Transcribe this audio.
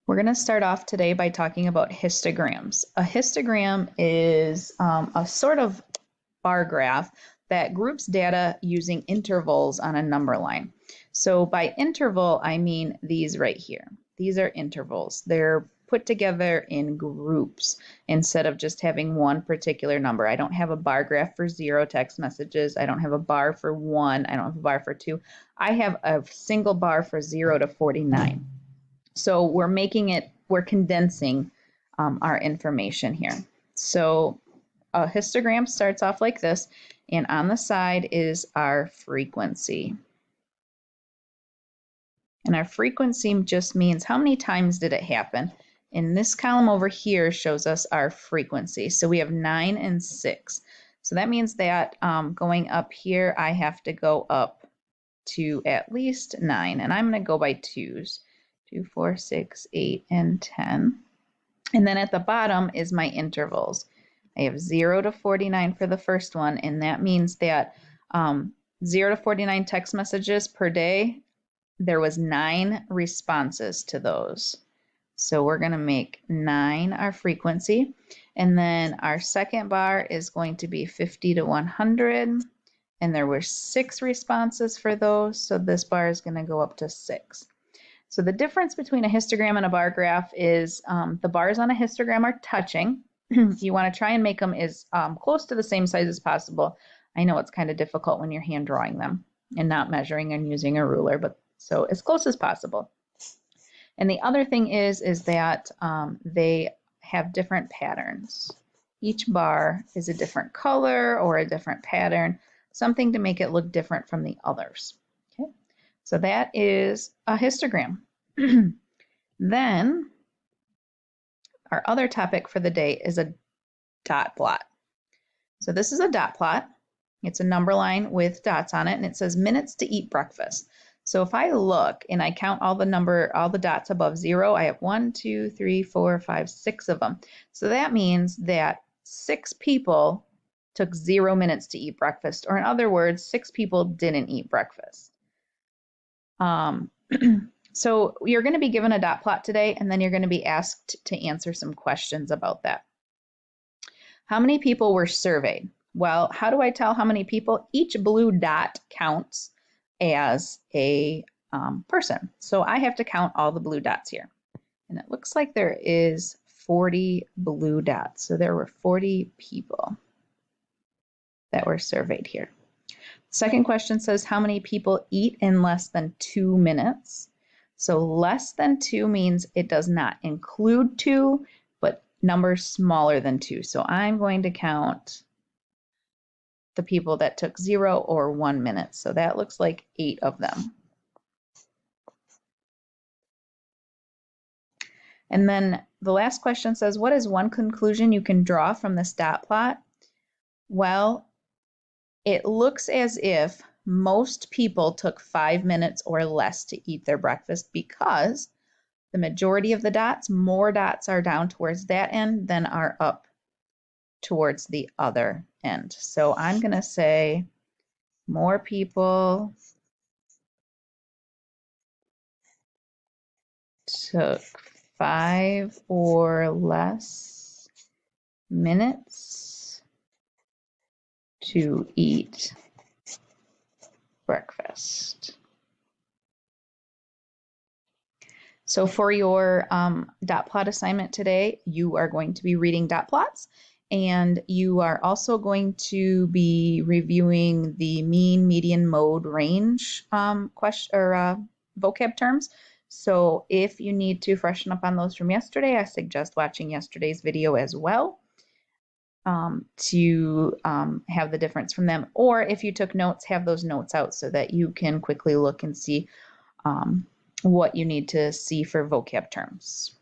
We're going to start off today by talking about histograms. A histogram is a sort of bar graph that groups data using intervals on a number line. So by interval, I mean these right here. These are intervals. They're put together in groups instead of just having one particular number. I don't have a bar graph for 0 text messages. I don't have a bar for 1. I don't have a bar for 2. I have a single bar for 0 to 49. So we're condensing our information here. So a histogram starts off like this, and on the side is our frequency. And our frequency just means how many times did it happen. And this column over here shows us our frequency. So we have 9 and 6. So that means that going up here, I have to go up to at least 9. And I'm going to go by 2s. 2, 4, 6, 8, and 10. And then at the bottom is my intervals. I have 0 to 49 for the first one, and that means that 0 to 49 text messages per day, there was 9 responses to those. So we're going to make 9 our frequency. And then our second bar is going to be 50 to 100. And there were 6 responses for those. So this bar is going to go up to 6. So the difference between a histogram and a bar graph is the bars on a histogram are touching. You want to try and make them as close to the same size as possible. I know it's kind of difficult when you're hand drawing them and not measuring and using a ruler, but so as close as possible. And the other thing is that they have different patterns. Each bar is a different color or a different pattern, something to make it look different from the others. Okay, so that is a histogram. Then our other topic for the day is a dot plot. So this is a dot plot. It's a number line with dots on it, and it says minutes to eat breakfast. So if I look and I count all the dots above 0, I have 1, 2, 3, 4, 5, 6 of them. So that means that 6 people took 0 minutes to eat breakfast, or in other words, 6 people didn't eat breakfast. So you're going to be given a dot plot today, and then you're going to be asked to answer some questions about that. How many people were surveyed? Well, how do I tell how many people? Each blue dot counts as a person. So I have to count all the blue dots here. And it looks like there is 40 blue dots. So there were 40 people that were surveyed here. Second question says, how many people eat in less than 2 minutes? So less than 2 means it does not include 2, but numbers smaller than 2. So I'm going to count the people that took 0 or 1 minute. So that looks like 8 of them. And then the last question says, what is one conclusion you can draw from this dot plot? Well, it looks as if most people took 5 minutes or less to eat their breakfast because the majority of the dots, more dots are down towards that end than are up towards the other end. So I'm going to say more people took 5 or less minutes to eat breakfast. So for your dot plot assignment today, you are going to be reading dot plots, and you are also going to be reviewing the mean, median, mode, range vocab terms. So if you need to freshen up on those from yesterday, I suggest watching yesterday's video as well to have the difference from them. Or if you took notes, have those notes out so that you can quickly look and see what you need to see for vocab terms.